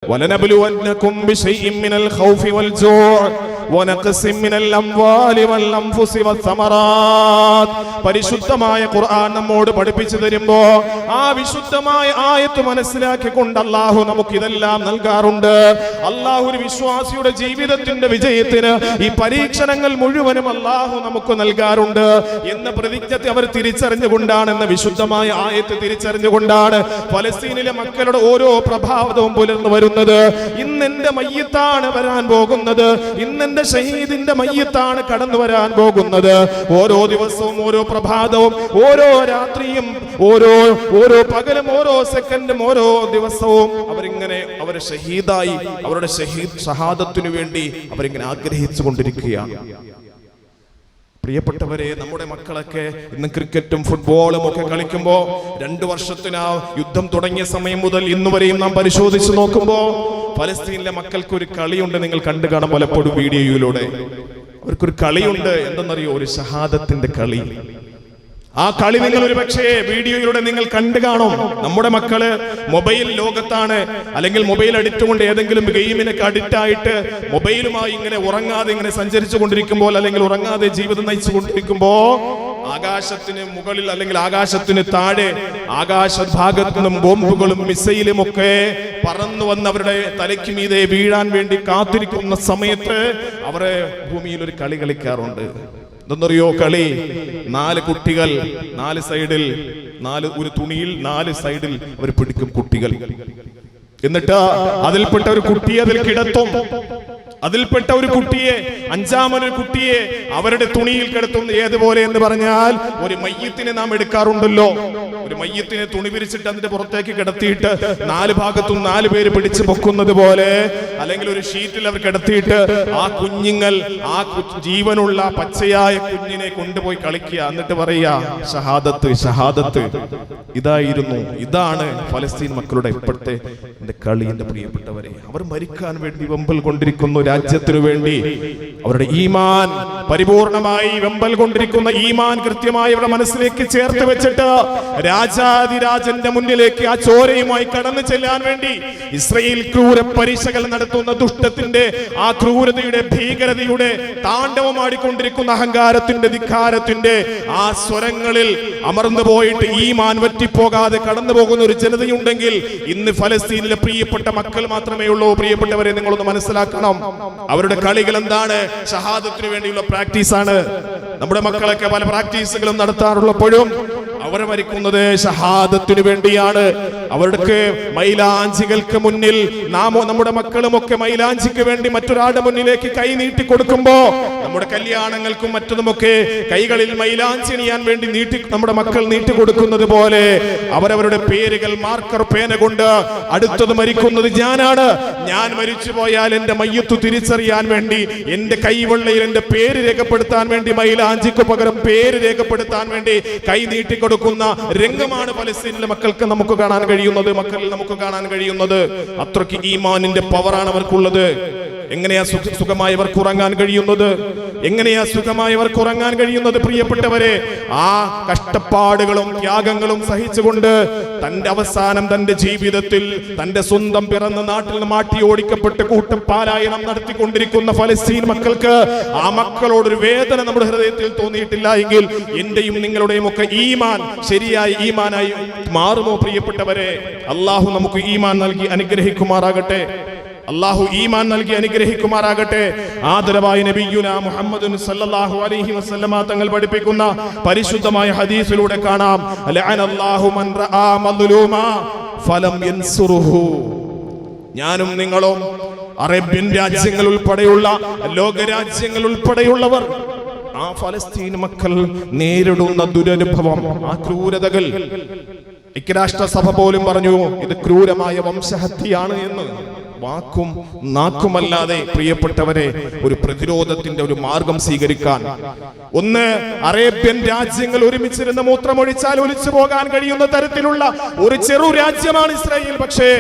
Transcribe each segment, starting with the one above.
وَلَنَبْلُوَنَّكُمْ بِشَيْءٍ مِّنَ الْخَوْفِ وَالْجُوعِ وَنَقْصٍ مِّنَ الْأَمْوَالِ وَالْأَنفُسِ وَالثَّمَرَاتِ. പരിശുദ്ധമായ ഖുർആൻ നമ്മോട് പഠിപ്പിച്ചു തരുമ്പോ ആ വിശുദ്ധമായ ആയത്ത് മനസ്സിലാക്കിക്കൊണ്ട് അല്ലാഹു നമുക്ക് ഇതെല്ലാം നൽകാറുണ്ട്. അല്ലാഹു ഒരു വിശ്വാസിയുടെ ജീവിതത്തിന്റെ വിജയത്തിന് ഈ പരീക്ഷണങ്ങൾ മുഴുവനും അല്ലാഹു നമുക്ക് നൽകാറുണ്ട് എന്ന പ്രതിജ്ഞ അവർ തിരിച്ചറിഞ്ഞുകൊണ്ടാണ്, എന്ന വിശുദ്ധമായ ആയത്ത് തിരിച്ചറിഞ്ഞുകൊണ്ടാണ് ഫലസ്തീനിലെ മക്കളുടെ ഓരോ പ്രഭാതവും പുലർന്നു വരുന്നത്. ഇന്ന് എന്റെ മയ്യിത്താണ് വരാൻ പോകുന്നത്, ഇന്ന് എന്റെ ഷഹീദിന്റെ മയ്യിത്താണ് കടന്നു വരാൻ പോകുന്നത്. ഓരോ ദിവസവും, ഓരോ പ്രഭാതവും, ഓരോ രാത്രിയും, ഓരോ പകലും, ഓരോ സെക്കൻഡും, ഓരോ ദിവസവും അവരെ ഷഹീദായി, അവരുടെ ഷഹാദത്തിനു വേണ്ടി അവരിങ്ങനെ ആഗ്രഹിച്ചു കൊണ്ടിരിക്കുകയാണ്. പ്രിയപ്പെട്ടവരെ, നമ്മുടെ മക്കളൊക്കെ ഇന്ന് ക്രിക്കറ്റും ഫുട്ബോളും ഒക്കെ കളിക്കുമ്പോ 2 വർഷത്തിന് യുദ്ധം തുടങ്ങിയ സമയം മുതൽ ഇന്നുവരെയും നാം പരിശോധിച്ചു നോക്കുമ്പോ ഫലസ്തീനിലെ മക്കൾക്ക് ഒരു കളിയുണ്ട്. നിങ്ങൾ കണ്ടു കാണാം പലപ്പോഴും വീഡിയോയിലൂടെ. അവർക്കൊരു കളിയുണ്ട്. എന്തെന്നറിയോ? ഒരു ഷഹാദത്തിന്റെ കളി. ആ കളി നിങ്ങൾ ഒരു പക്ഷേ വീഡിയോയിലൂടെ നിങ്ങൾ കണ്ടു കാണും. നമ്മുടെ മക്കള് മൊബൈൽ ലോകത്താണ്, അല്ലെങ്കിൽ മൊബൈൽ അഡിക്റ്റ് കൊണ്ട് ഏതെങ്കിലും ഗെയിമിനൊക്കെ അഡിക്റ്റ് ആയിട്ട് മൊബൈലുമായി ഇങ്ങനെ ഉറങ്ങാതെ ഇങ്ങനെ സഞ്ചരിച്ചു കൊണ്ടിരിക്കുമ്പോൾ, അല്ലെങ്കിൽ ഉറങ്ങാതെ ജീവിതം നയിച്ചു കൊണ്ടിരിക്കുമ്പോ ആകാശത്തിന് മുകളിൽ അല്ലെങ്കിൽ ആകാശത്തിന് താഴെ ആകാശഭാഗത്തു നിന്നും ബോംബുകളും മിസൈലും ഒക്കെ പറന്നു വന്ന് അവരുടെ തലയ്ക്ക് മീതെ വീഴാൻ വേണ്ടി കാത്തിരിക്കുന്ന സമയത്ത് അവരെ ഭൂമിയിൽ ഒരു കളി കളിക്കാറുണ്ട്. എന്തെന്നറിയോ കളി? 4 കുട്ടികൾ 4 സൈഡിൽ, ഒരു തുണിയിൽ 4 സൈഡിൽ അവർ പിടിക്കും കുട്ടികൾ. എന്നിട്ട് അതിൽപ്പെട്ട ഒരു കുട്ടിയെ അതിൽ കിടത്തും. അതിൽപ്പെട്ട ഒരു കുട്ടിയെ, 5ാമതൊരു കുട്ടിയെ അവരുടെ തുണിയിൽ കിടത്തും. ഏതുപോലെ എന്ന് പറഞ്ഞാൽ, ഒരു മയ്യത്തിനെ നാം എടുക്കാറുണ്ടല്ലോ, ഒരു മയ്യത്തിനെ തുണി പിരിച്ചിട്ട് അതിന്റെ പുറത്തേക്ക് കിടത്തിയിട്ട് 4 ഭാഗത്തും 4 പേര് പിടിച്ചു പൊക്കുന്നത് പോലെ, അല്ലെങ്കിൽ ഒരു ഷീറ്റിൽ അവർ കിടത്തിയിട്ട് ആ കുഞ്ഞുങ്ങൾ, ആ ജീവനുള്ള പച്ചയായ കുഞ്ഞിനെ കൊണ്ടുപോയി കളിക്കുക. എന്നിട്ട് പറയാ ഷഹാദത്ത്, ഷഹാദത്ത്. ഇതാണ് ഫലസ്തീൻ മക്കളുടെ ഇപ്പോഴത്തെ കളി. എന്റെ പ്രിയപ്പെട്ടവരെ, അവർ മരിക്കാൻ വേണ്ടി വെമ്പൽ കൊണ്ടിരിക്കുന്നു, രാജ്യത്തിനു വേണ്ടി. അവരുടെ ഈമാൻ പരിപൂർണമായി വെമ്പൽ കൊണ്ടിരിക്കുന്ന ഈമാൻ കൃത്യമായി അവരുടെ മനസ്സിലേക്ക് ചേർത്ത് വെച്ചിട്ട് രാജാതിരാജന്റെ മുന്നിലേക്ക് ആ ചോരയുമായി കടന്നു ചെല്ലാൻ വേണ്ടി ഇസ്രായേൽ ക്രൂര പരീക്ഷകൾ നടത്തുന്ന ദുഷ്ടത്തിന്റെ, ആ ക്രൂരതയുടെ, ഭീകരതയുടെ താണ്ഡവമാടിക്കൊണ്ടിരിക്കുന്ന അഹങ്കാരത്തിന്റെ, ധിക്കാരത്തിന്റെ ആ സ്വരങ്ങളിൽ അമർന്നു പോയിട്ട് ഈമാൻ വറ്റിപ്പോകാതെ കടന്നു പോകുന്ന ഒരു ജനതയുണ്ടെങ്കിൽ ഇന്ന് ഫലസ്തീനിലെ പ്രിയപ്പെട്ട മക്കൾ മാത്രമേ ഉള്ളൂ. പ്രിയപ്പെട്ടവരെ, നിങ്ങളൊന്ന് മനസ്സിലാക്കണം. അവരുടെ കളികൾ എന്താണ്? ഷഹാദത്തിന് വേണ്ടിയുള്ള പ്രാക്ടീസ് ആണ്. നമ്മുടെ മക്കളൊക്കെ പല പ്രാക്ടീസുകളും നടത്താറുള്ളപ്പോഴും അവർ മരിക്കുന്നത് ഷഹാദത്തിന് വേണ്ടിയാണ്. അവർക്ക് മൈലാഞ്ചികൾക്ക് മുന്നിൽ നമ്മുടെ മക്കളുമൊക്കെ മൈലാഞ്ചിക്ക് വേണ്ടി മറ്റൊരാളുടെ മുന്നിലേക്ക് കൈ നീട്ടി കൊടുക്കുമ്പോ, നമ്മുടെ കല്യാണങ്ങൾക്കും മറ്റതുമൊക്കെ കൈകളിൽ മൈലാഞ്ചി അണിയാൻ വേണ്ടി നമ്മുടെ മക്കൾ നീട്ടി കൊടുക്കുന്നത് പോലെ അവരവരുടെ പേരുകൾ മാർക്കർ പേന കൊണ്ട് അടുത്തത് മരിക്കുന്നത് ഞാനാണ്, ഞാൻ മരിച്ചു പോയാൽ എന്റെ മയ്യത്ത് തിരിച്ചറിയാൻ വേണ്ടി എന്റെ കൈവെള്ളയിൽ എന്റെ പേര് രേഖപ്പെടുത്താൻ വേണ്ടി, മൈലാഞ്ചിക്ക് പകരം പേര് രേഖപ്പെടുത്താൻ വേണ്ടി കൈ നീട്ടി കൊടുക്കുന്ന രംഗമാണ് ഫലസ്തീനിലെ മക്കൾക്ക് നമുക്ക് കാണാൻ കഴിയുന്നത്. അത്രയ്ക്ക് ഈമാനിന്റെ പവറാണ് അവർക്കുള്ളത്. എങ്ങനെയാ സുഖമായി അവർക്ക് ഉറങ്ങാൻ കഴിയുന്നത്? പ്രിയപ്പെട്ടവരെ, ആ കഷ്ടപ്പാടുകളും ത്യാഗങ്ങളും സഹിച്ചുകൊണ്ട് തന്റെ ജീവിതത്തിൽ തന്റെ സ്വന്തം പിറന്ന നാട്ടിൽ നിന്ന് മാറ്റി ഓടിക്കപ്പെട്ട് കൂട്ടപ്പാലായനം നടത്തിക്കൊണ്ടിരിക്കുന്ന ഫലസ്തീൻ മക്കൾക്ക്, ആ മക്കളോടൊരു വേദന നമ്മുടെ ഹൃദയത്തിൽ തോന്നിയിട്ടില്ല എങ്കിൽ എന്റെയും നിങ്ങളുടെയും ഒക്കെ ഈമാൻ ശരിയായി ഈമാനായി മാറുമോ? പ്രിയപ്പെട്ടവരെ, അല്ലാഹു നമുക്ക് ഈമാൻ നൽകി അനുഗ്രഹിക്കുമാറാകട്ടെ. ആദരവായ നബിയുനാ മുഹമ്മദ് സല്ലല്ലാഹു അലൈഹി വസല്ലമ തങ്ങൾ പഠിപ്പിക്കുന്ന പരിശുദ്ധമായ ഹദീസിലൂടെ കാണാം, ലഅനല്ലാഹു മൻ റആ മദ്ലൂമാ ഫലം യൻസുറുഹു. ഞാനും നിങ്ങളും അറേബ്യൻ രാജ്യങ്ങൾ ഉൾപ്പെടെയുള്ള ലോകരാജ്യങ്ങൾ ഉൾപ്പെടെയുള്ളവർ ആ ഫലസ്തീൻ മക്കൾ നേരിടുന്ന ദുരനുഭവം, ആ ക്രൂരതകൾ, ഐക്യരാഷ്ട്രസഭ പോലും പറഞ്ഞു ഇത് ക്രൂരമായ വംശഹത്യയാണ് എന്ന്. വാക്കും നാക്കുമല്ലാതെ പ്രിയപ്പെട്ടവരെ ഒരു പ്രതിരോധത്തിന്റെ ഒരു മാർഗം സ്വീകരിക്കാൻ, ഒന്ന് അറേബ്യൻ രാജ്യങ്ങൾ ഒരുമിച്ചിരുന്ന് മൂത്രമൊഴിച്ചാൽ ഒലിച്ചു പോകാൻ കഴിയുന്ന തരത്തിലുള്ള ഒരു ചെറു രാജ്യമാണ് ഇസ്രായേൽ. പക്ഷേ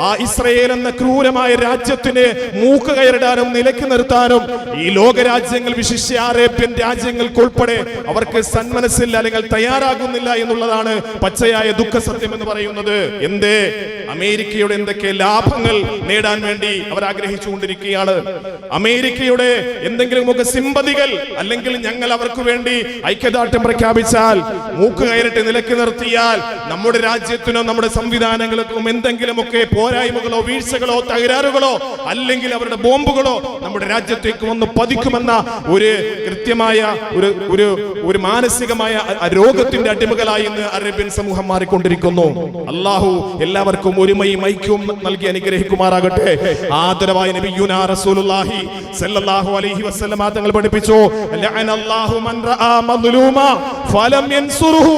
ആ ഇസ്രായേൽ എന്ന ക്രൂരമായ രാജ്യത്തിന് മൂക്ക് കയറിടാനും നിലയ്ക്ക് നിർത്താനും ഈ ലോകരാജ്യങ്ങൾ, വിശിഷ്യ അറേബ്യൻ രാജ്യങ്ങൾക്കുൾപ്പെടെ അവർക്ക് സന്മനസ്സില്ല, അല്ലെങ്കിൽ തയ്യാറാകുന്നില്ല എന്നുള്ളതാണ് പച്ചയായ ദുഃഖസത്യം എന്ന് പറയുന്നത്. എന്തേ? അമേരിക്കയുടെ എന്തൊക്കെ ലാഭങ്ങൾ നേടാൻ നേടാൻ വേണ്ടി അവർ ആഗ്രഹിച്ചുകൊണ്ടിരിക്കുകയാണ്. അമേരിക്കയുടെ എന്തെങ്കിലുമൊക്കെ സിമ്പതികൾ അല്ലെങ്കിൽ ഞങ്ങൾ അവർക്ക് വേണ്ടി ഐക്യദാർഢ്യം പ്രഖ്യാപിച്ചാൽ, മൂക്ക് കയറിട്ട് നിലയ്ക്ക് നിർത്തിയാൽ നമ്മുടെ രാജ്യത്തിനോ നമ്മുടെ സംവിധാനങ്ങൾക്കും എന്തെങ്കിലുമൊക്കെ പോരായ്മകളോ വീഴ്ചകളോ തകരാറുകളോ അല്ലെങ്കിൽ അവരുടെ ബോംബുകളോ നമ്മുടെ രാജ്യത്തേക്ക് വന്ന് പതിക്കുമെന്ന ഒരു കൃത്യമായ ഒരു മാനസികമായ രോഗത്തിന്റെ അടിമകളായി ഇന്ന് അറേബ്യൻ സമൂഹം മാറിക്കൊണ്ടിരിക്കുന്നു. അല്ലാഹു എല്ലാവർക്കും ഒരുമയും ഐക്യവും നൽകി അനുഗ്രഹിക്കുമാറാകട്ടെ. ആദരവായ നബിയുനാ റസൂലുള്ളാഹി സ്വല്ലല്ലാഹു അലൈഹി വസല്ലം തങ്ങൾ പഠിപ്പിച്ചു, ലഅനല്ലാഹു മൻ റആ മദ്ലൂമ ഫലം യൻസുറുഹു.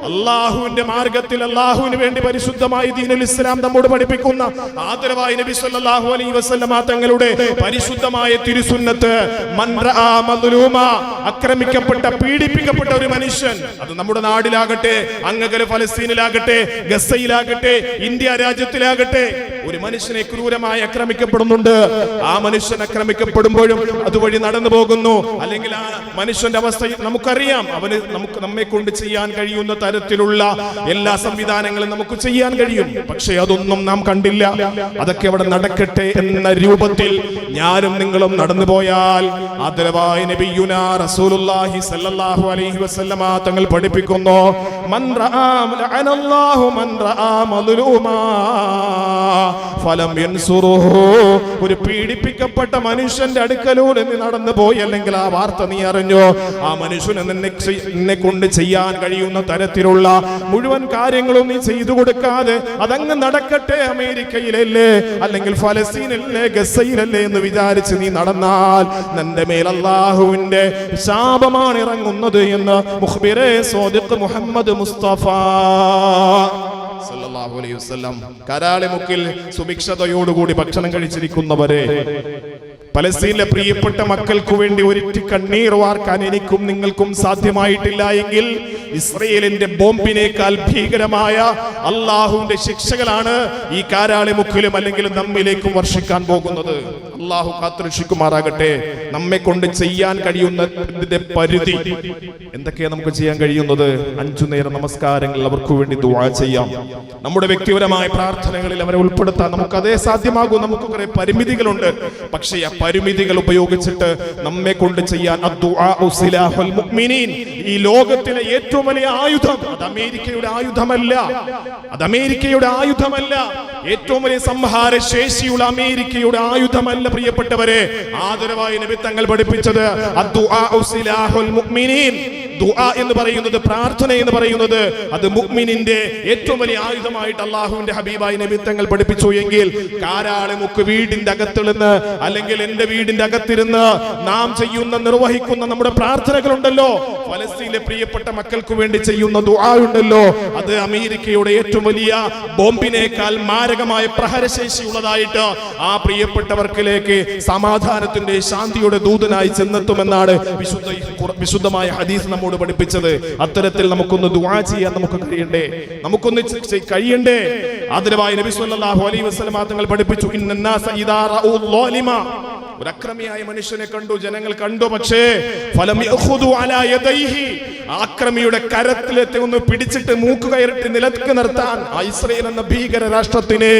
അല്ലാഹുവിന്റെ മാർഗത്തിൽ അല്ലാഹുവിന് വേണ്ടി പരിശുദ്ധമായ ദീനുൽ ഇസ്ലാം നമ്മോട് പഠിപ്പിക്കുന്ന ആദരവായ നബി സല്ലല്ലാഹു അലൈഹി വസല്ലം തങ്ങളുടെ പരിശുദ്ധമായ തിരുസുന്നത്ത്, മൻ റആ മദ്ലൂമ, ആക്രമിക്കപ്പെട്ട പീഡിപ്പിക്കപ്പെട്ട ഒരു മനുഷ്യൻ, അത് നമ്മുടെ നാടിലാകട്ടെ, അങ്ങകലെ ഫലസ്തീനിലാകട്ടെ, ഗസയിലാകട്ടെ, ഇന്ത്യ രാജ്യത്തിലാകട്ടെ, ഒരു മനുഷ്യനെ ക്രൂരമായി ആക്രമിക്കപ്പെടുന്നുണ്ട്. ആ മനുഷ്യൻ ആക്രമിക്കപ്പെടുമ്പോഴും അതുവഴി നടന്നു പോകുന്നു, അല്ലെങ്കിൽ ആ മനുഷ്യന്റെ അവസ്ഥ നമുക്കറിയാം. നമ്മെ കൊണ്ട് ചെയ്യാൻ കഴിയുന്ന തരത്തിലുള്ള എല്ലാ സംവിധാനങ്ങളും നമുക്ക് ചെയ്യാൻ കഴിയും. പക്ഷെ അതൊന്നും നാം കണ്ടില്ല. അതൊക്കെ അവിടെ നടക്കട്ടെ എന്ന രൂപത്തിൽ ഞാനും നിങ്ങളും നടന്നു പോയാൽ ആദരവായ നബിയുനാ റസൂലുള്ളാഹി സ്വല്ലല്ലാഹു അലൈഹി വസല്ലമ തങ്ങൾ പഠിപ്പിക്കുന്നു, മൻ റആ ലഅനല്ലാഹു മൻ റആ മദ്ലൂമാ ഫലം യൻസുറുഹു. ഒരു പീഡിപ്പിക്കപ്പെട്ട മനുഷ്യന്റെ അടുക്കലൂടെ നീ നടന്നു പോയി, അല്ലെങ്കിൽ ആ വാർത്ത നീ അറിഞ്ഞോ, ആ മനുഷ്യന് നിന്നെ കൊണ്ട് ചെയ്യാൻ കഴിയുന്ന തരത്തിലുള്ള മുഴുവൻ കാര്യങ്ങളും നീ ചെയ്തു കൊടുക്കാതെ അതങ്ങ് നടക്കട്ടെ, അമേരിക്കയിലല്ലേ അല്ലെങ്കിൽ ഫലസ്തീനിലല്ലേ ഗസയിലല്ലേ എന്ന് വിചാരിച്ച് നീ നടന്നാൽ നിന്റെ മേൽ അല്ലാഹുവിന്റെ ശാപമാണ് ഇറങ്ങുന്നത് എന്ന് മുഖ്ബിറെ സ്വാദിഖ് മുഹമ്മദ് മുസ്തഫ സല്ലല്ലാഹു അലൈഹി വസല്ലം. കരാളിമുക്കിൽ സുഭിക്ഷതയോടുകൂടി ഭക്ഷണം കഴിച്ചിരിക്കുന്നവരെ, പലസ്തീനിലെ പ്രിയപ്പെട്ട മക്കൾക്ക് വേണ്ടി ഒരിറ്റ് കണ്ണീർ വാർക്കാൻ എനിക്കും നിങ്ങൾക്കും സാധ്യമായിട്ടില്ല എങ്കിൽ ഇസ്രയേലിന്റെ ബോംബിനേക്കാൾ ഭീകരമായ അള്ളാഹുവിന്റെ ശിക്ഷകളാണ് ഈ കാരാളിമുക്കിലും അല്ലെങ്കിൽ നമ്മിലേക്കും വർഷിക്കാൻ പോകുന്നത്. അള്ളാഹു കാത്തുരക്ഷിക്കുമാറാകട്ടെ. നമ്മെ കൊണ്ട് ചെയ്യാൻ കഴിയുന്നതിന്റെ പരിധി എന്തൊക്കെയാണ് നമുക്ക് ചെയ്യാൻ കഴിയുന്നത്? 5 നേരം നമസ്കാരങ്ങൾ അവർക്ക് വേണ്ടി ദുആ ചെയ്യാം. നമ്മുടെ വ്യക്തിപരമായ പ്രാർത്ഥനകളിൽ അവരെ ഉൾപ്പെടുത്താൻ നമുക്ക് അതേ സാധ്യമാകൂ. നമുക്ക് കുറെ പരിമിതികളുണ്ട്. പക്ഷേ ആ പരിമിതികൾ ഉപയോഗിച്ചിട്ട് നമ്മെ കൊണ്ട് ചെയ്യാൻ ഈ ലോകത്തിലെ ഏറ്റവും വലിയ ആയുധം അത് അമേരിക്കയുടെ ആയുധമല്ല. ഏറ്റവും വലിയ സംഹാര ശേഷിയുള്ള അമേരിക്കയുടെ ആയുധമല്ല പ്രിയപ്പെട്ടവരെ. ആദരവായ നബി തങ്ങൾ പഠിപ്പിച്ചത് ദുആ എന്ന് പറയുന്നത്, പ്രാർത്ഥന എന്ന് പറയുന്നത്, അത് മുഅ്മിനിന്റെ ഏറ്റവും വലിയ ആയുധമായിട്ട് അല്ലാഹുവിന്റെ ഹബീബായ നബി തങ്ങൾ പഠിപ്പിച്ചു. എങ്കിൽ കാരാളിമുക്ക് വീടിന്റെ അകത്തിരുന്ന് അല്ലെങ്കിൽ എന്റെ വീടിന്റെ അകത്തിരുന്ന് നാം ചെയ്യുന്ന നിർവഹിക്കുന്ന നമ്മുടെ പ്രാർത്ഥനകളുണ്ടല്ലോ, ഫലസ്തീനിലെ പ്രിയപ്പെട്ട മക്കൾക്ക് വേണ്ടി ചെയ്യുന്ന ദുആ ഉണ്ടല്ലോ, അത് അമേരിക്കയുടെ ഏറ്റവും വലിയ ബോംബിനേക്കാൾ മാരകമായ പ്രഹരശേഷിയുള്ളതായിട്ട് ആ പ്രിയപ്പെട്ടവർക്കിലേക്ക് സമാധാനത്തിന്റെ ശാന്തിയുടെ ദൂതനായി ചെന്നെത്തുമെന്നാണ് വിശുദ്ധമായ ഹദീസ് നമ്മോട് പഠിപ്പിച്ചത്. അത്തരത്തിൽ നമുക്കൊന്ന് ദുആ ചെയ്യാൻ നമുക്ക് കഴിയണ്ടേ? ആദരവായ നബി സല്ലല്ലാഹു അലൈഹി വസല്ലം തങ്ങൾ പഠിപ്പിച്ചു, ഇന്നന്നാസ ഇദാ റഊ ളാലിമ, ഒരു അക്രമിയായ മനുഷ്യനെ കണ്ടു, ജനങ്ങൾ കണ്ടു, പക്ഷേ ഫലം യഖുദു അലാ യദൈഹി, ആക്രമിയുടെ കരത്തിലെത്തി ഒന്ന് പിടിച്ചിട്ട് മൂക്ക് കയറിട്ട് നിലക്ക് നിർത്താൻ, ഇസ്രായേൽ എന്ന ഭീകര രാഷ്ട്രത്തിനെ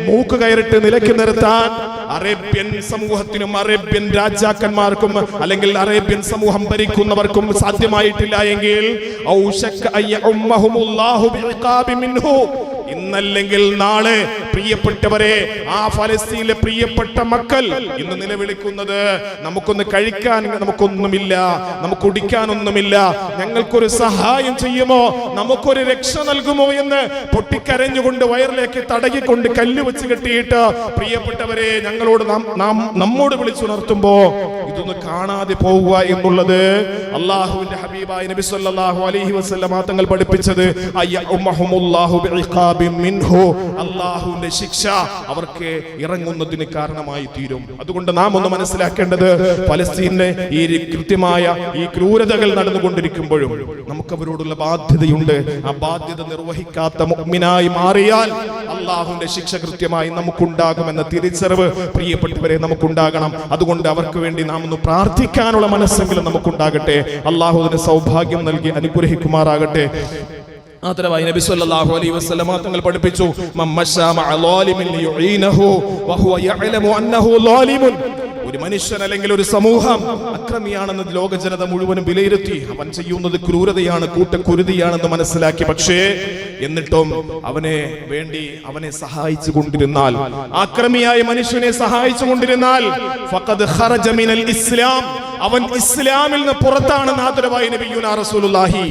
മൂക്ക് കയറിട്ട് നിലക്ക് നിർത്താൻ അറേബ്യൻ സമൂഹത്തിനും അറേബ്യൻ രാജാക്കന്മാർക്കും അല്ലെങ്കിൽ അറേബ്യൻ സമൂഹം ഭരിക്കുന്നവർക്കും സാധ്യമായിട്ടില്ല എങ്കിൽ ഇന്നല്ലെങ്കിൽ നാളെ പ്രിയപ്പെട്ടവരെ, ആ ഫലസ്തീനിലെ പ്രിയപ്പെട്ട മക്കൾ ഇന്ന് നിലവിളിക്കുന്നത്, നമുക്കൊന്ന് കഴിക്കാൻ നമുക്കൊന്നുമില്ല, നമുക്ക് കുടിക്കാനൊന്നുമില്ല, ഞങ്ങൾക്കൊരു സഹായം ചെയ്യുമോ, നമുക്കൊരു രക്ഷ നൽകുമോ എന്ന് പൊട്ടിക്കരഞ്ഞുകൊണ്ട് വയറിലേക്ക് തടകിക്കൊണ്ട് കല്ല് വെച്ച് കെട്ടിയിട്ട് പ്രിയപ്പെട്ടവരെ ഞങ്ങളോട് നമ്മോട് വിളിച്ചുണർത്തുമ്പോ ഇതൊന്ന് കാണാതെ പോവുക എന്നുള്ളത് അള്ളാഹുവിന്റെ ഹബീബായ നബി സല്ലല്ലാഹു അലൈഹി വസല്ലം തങ്ങൾ പഠിപ്പിച്ചത് അള്ളാഹുവിന്റെ ശിക്ഷ അവർക്ക് ഇറങ്ങുന്നതിന് കാരണമായി തീരും. അതുകൊണ്ട് നാം ഒന്ന് മനസ്സിലാക്കേണ്ടത്, ഫലസ്തീനിലെ ഈ കൃത്യമായ ഈ ക്രൂരതകൾ നടന്നുകൊണ്ടിരിക്കുമ്പോഴും നമുക്ക് അവരോടുള്ള ബാധ്യതയുണ്ട്. ആ ബാധ്യത നിർവഹിക്കാത്ത മുഅ്മിനായി മാറിയാൽ അള്ളാഹുവിന്റെ ശിക്ഷ കൃത്യമായി നമുക്കുണ്ടാകുമെന്ന തിരിച്ചറിവ് പ്രിയപ്പെട്ടവരെ നമുക്കുണ്ടാകണം. അതുകൊണ്ട് അവർക്ക് വേണ്ടി നാം ഒന്ന് പ്രാർത്ഥിക്കാനുള്ള മനസ്സെങ്കിലും നമുക്കുണ്ടാകട്ടെ. അള്ളാഹു അതിന് സൗഭാഗ്യം നൽകി അനുഗ്രഹിക്കുമാറാകട്ടെ. ആദരവായി നബി സല്ലല്ലാഹു അലൈഹി വസല്ലം തങ്ങൾ പഠിപ്പിച്ചു, മമ്മശാ മഅ ളാലിമിൻ യുഈനഹു വഹുവ യഅലമു അന്നഹു ളാലിമുൻ. ഒരു മനുഷ്യൻ അല്ലെങ്കിൽ ഒരു സമൂഹം അക്രമിയാണെന്ന് ലോക ജനത മുഴുവനും വിലയിരുത്തി. അവൻ ചെയ്യുന്നത് ക്രൂരതയാണ്, കൂട്ടക്കുരുതിയാണെന്ന് മനസ്സിലാക്കി. പക്ഷേ എന്നിട്ടും അവനെ സഹായിച്ചു കൊണ്ടിരുന്നാൽ, അക്രമിയായ മനുഷ്യനെ സഹായിച്ചു കൊണ്ടിരുന്നാൽ ഫഖദ് ഖറജ മിനൽ ഇസ്ലാം, അവൻ ഇസ്ലാമിൽ നിന്ന് പുറത്താണ്. ആദരവായി നബിയുനാ റസൂലുള്ളാഹി.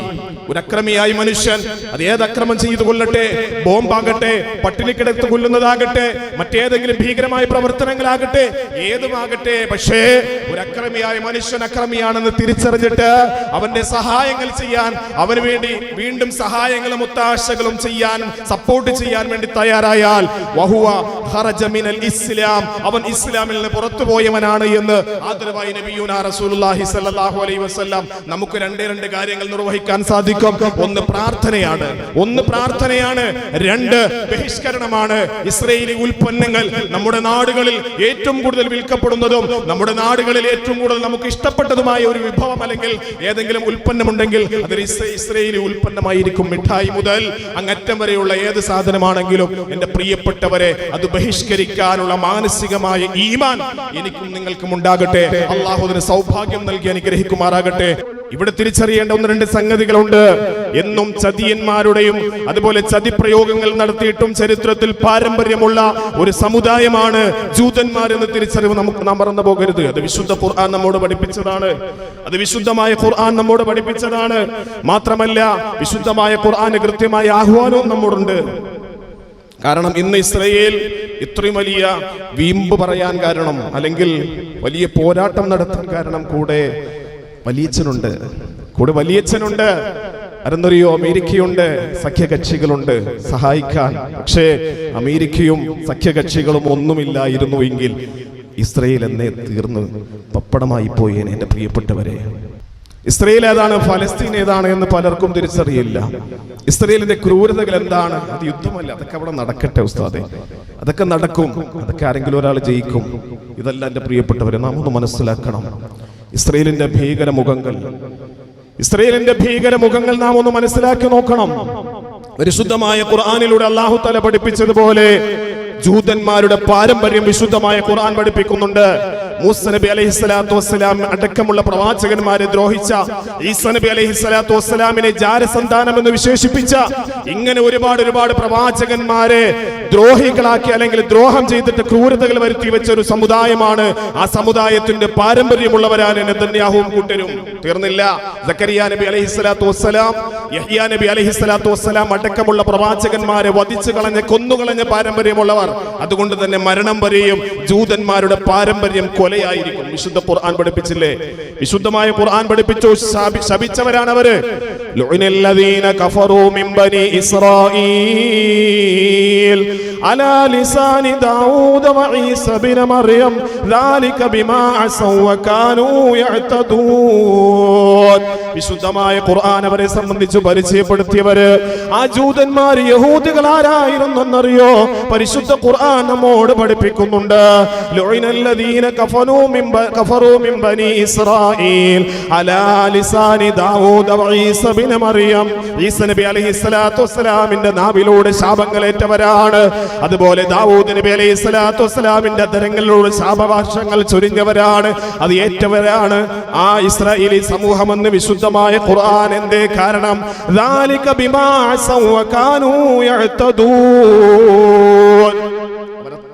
ഒരു അക്രമിയായ മനുഷ്യൻ അത് ഏത് അക്രമം ചെയ്തു കൊള്ളട്ടെ, ബോംബാകട്ടെ, പട്ടിണി കിടത്ത് കൊല്ലുന്നതാകട്ടെ, മറ്റേതെങ്കിലും ഭീകരമായ പ്രവർത്തനങ്ങളാകട്ടെ, ഏതുമാകട്ടെ, പക്ഷേ ഒരു അക്രമിയായ മനുഷ്യൻ അക്രമിയാണെന്ന് തിരിച്ചറിഞ്ഞിട്ട് അവന്റെ സഹായങ്ങൾ ചെയ്യാൻ, അവന് വേണ്ടി വീണ്ടും സഹായങ്ങളും ഒത്താശകളും ചെയ്യാൻ, സപ്പോർട്ട് ചെയ്യാൻ വേണ്ടി തയ്യാറായാൽ വഹുവ ഖറജ മിനൽ ഇസ്ലാം, അവൻ ഇസ്ലാമിൽ നിന്ന് പുറത്തുപോയവനാണ് എന്ന് ആദരവായി നബിയുനാ റസൂലുള്ളാഹി സ്വല്ലല്ലാഹു അലൈഹി വസല്ലം നമുക്ക് രണ്ട് കാര്യങ്ങൾ നിർവഹിക്കാൻ സാധിക്കും. ഒന്ന് പ്രാർത്ഥനയാണ്, രണ്ട് ബഹിഷ്കരണമാണ്. ഇസ്രായേലി ഉൽപ്പന്നങ്ങൾ നമ്മുടെ നാടുകളിൽ ഏറ്റവും കൂടുതൽ വിൽക്കപ്പെടുന്നതും നമ്മുടെ നാടുകളിൽ ഏറ്റവും കൂടുതൽ നമുക്ക് ഇഷ്ടപ്പെട്ടതുമായ ഒരു വിഭവം അല്ലെങ്കിൽ ഏതെങ്കിലും ഉൽപ്പന്നമുണ്ടെങ്കിൽ അത് ഇസ്രായേലി ഉൽപ്പന്നമായിരിക്കും. മിഠായി മുതൽ അങ്ങറ്റം വരെയുള്ള ഏത് സാധനമാണെങ്കിലും എന്റെ പ്രിയപ്പെട്ടവരെ, അത് ബഹിഷ്കരിക്കാനുള്ള മാനസികമായ ഈമാൻ എനിക്കും നിങ്ങൾക്കും ഉണ്ടാകട്ടെ. അല്ലാഹു അതിന് സൗഭാഗ്യം നൽകി അനുഗ്രഹിക്കുമാറാകട്ടെ. ഇവിടെ തിരിച്ചറിയേണ്ട ഒന്ന് രണ്ട് സംഗതികളുണ്ട്. എന്നും ചതിയന്മാരുടെയും അതുപോലെ ചതിപ്രയോഗങ്ങൾ നടത്തിയിട്ടും ചരിത്രത്തിൽ പാരമ്പര്യമുള്ള ഒരു സമുദായമാണ് ജൂതന്മാരെന്ന് തിരിച്ചറിവ് നാം മറന്നു പോകരുത്. അത് വിശുദ്ധ ഖുർആൻ നമ്മോട് പഠിപ്പിച്ചതാണ്. അത് വിശുദ്ധമായ ഖുർആൻ നമ്മോട് പഠിപ്പിച്ചതാണ്. മാത്രമല്ല വിശുദ്ധമായ ഖുർആന് കൃത്യമായ ആഹ്വാനവും നമ്മോടുണ്ട്. കാരണം ഇന്ന് ഇസ്രായേൽ ഇത്രയും വലിയ വീമ്പ് പറയാൻ കാരണം, അല്ലെങ്കിൽ വലിയ പോരാട്ടം നടത്താൻ കാരണം കൂടെ വലിയച്ഛനുണ്ട്. അതെന്നറിയോ? അമേരിക്കയുണ്ട്, സഖ്യകക്ഷികളുണ്ട് സഹായിക്കാൻ. പക്ഷേ അമേരിക്കയും സഖ്യകക്ഷികളും ഒന്നുമില്ലായിരുന്നു എങ്കിൽ ഇസ്രായേൽ എന്നേ തീർന്ന് പപ്പടമായി പോയേനെ. എന്റെ പ്രിയപ്പെട്ടവരെ, ഇസ്രായേൽ ഏതാണ്, ഫലസ്തീൻ ഏതാണ് എന്ന് പലർക്കും തിരിച്ചറിയില്ല. ഇസ്രായേലിന്റെ ക്രൂരതകൾ എന്താണ്? അത് യുദ്ധമല്ല, അതൊക്കെ അവിടെ നടക്കട്ടെ ഉസ്താദെ, അതൊക്കെ നടക്കും, അതൊക്കെ ആരെങ്കിലും ഒരാൾ ജയിക്കും. ഇതല്ല എന്റെ പ്രിയപ്പെട്ടവരെ, നാം ഒന്ന് മനസ്സിലാക്കണം. ഇസ്രായേലിന്റെ ഭീകരമുഖങ്ങൾ നാം ഒന്ന് മനസ്സിലാക്കി നോക്കണം. പരിശുദ്ധമായ ഖുർആനിലൂടെ അല്ലാഹു തആല പഠിപ്പിച്ചതുപോലെ ജൂതന്മാരുടെ പാരമ്പര്യം വിശുദ്ധമായ ഖുർആൻ പഠിപ്പിക്കുന്നുണ്ട്. മൂസ നബി അലൈഹിസ്സലാത്തു വസ്സലാം അടക്കമുള്ള പ്രവാചകന്മാരെ ദ്രോഹിച്ച, ഈസ നബി അലൈഹിസ്സലാത്തു വസ്സലാമിനെ ജാരസന്താനം എന്ന് വിശേഷിപ്പിച്ച, ഇങ്ങനെ ഒരുപാട് പ്രവാചകന്മാരെ ദ്രോഹികളാക്കി അല്ലെങ്കിൽ ദ്രോഹം ചെയ്തിട്ട് ക്രൂരതകൾ വരുത്തി വെച്ച ഒരു സമുദായമാണ്. ആ സമുദായത്തിന്റെ പാരമ്പര്യമുള്ളവരാണ് നെതന്യാഹുവും കൂട്ടരും. തീർന്നില്ല. സക്കരിയ നബി അലൈഹിസ്സലാത്തു വസ്സലാം, യഹ്യാ നബി അലൈഹിസ്സലാത്തു വസ്സലാം അടക്കമുള്ള പ്രവാചകന്മാരെ വധിച്ചു കൊന്നുകളഞ്ഞ പാരമ്പര്യമുള്ളവർ. അതുകൊണ്ട് തന്നെ മരണം വരെയും ജൂതന്മാരുടെ പാരമ്പര്യം കൊലയായിരിക്കും. വിശുദ്ധ ഖുർആൻ പഠിപ്പിച്ചില്ലേ? വിശുദ്ധമായ ഖുർആൻ പഠിപ്പിച്ചു, ശപിച്ചവരാണ് അവര്. ലുഇനല്ലദീന കഫറൂ മിൻ ബനി ഇസ്രായീൽ അലാ ലിസാനി ദാവൂദ വ ഈസ ഇബ്ന മർയം ദാലിക ബിമാ അസൗ വ കാനൂ യഅ്തദൂൻ. വിശുദ്ധമായ ഖുർആൻ അവരെ സംബന്ധിച്ച് പരിചയപ്പെടുത്തിയവര് ആ ജൂതന്മാർ യഹൂദികൾ ആരായിരുന്നെന്നറിയോ? പരിശുദ്ധ ഖുർആൻ നമ്മോട് പഠിപ്പിക്കുന്നുണ്ട്. ലുഇനല്ലദീന കഫറൂ മിൻ ബനി ഇസ്രായീൽ അലാ ലിസാനി ദാവൂദ വ ഈസ ഇബ്ന മർയം. ഈസ നബി അലൈഹിസ്സലാത്തു വസ്സലാമിന്റെ നാവിലൂടെ ശാപങ്ങളേറ്റവരാണ്. അതുപോലെ ദാവൂദ് നബി അലൈഹിസ്സലാത്തു വസ്സലാമിന്റെ അധരങ്ങളിലൂടെ ശാപഭാഷങ്ങൾ ചൊരിഞ്ഞവരാണ്, അത് ഏറ്റവരാണ് ആ ഇസ്രായേലി സമൂഹമെന്ന് വിശുദ്ധമായ ഖുർആൻ. എന്തേ കാരണം? ദാലിക ബിമാ അസൗ വ കാനൂ യഅ്തദൂൻ.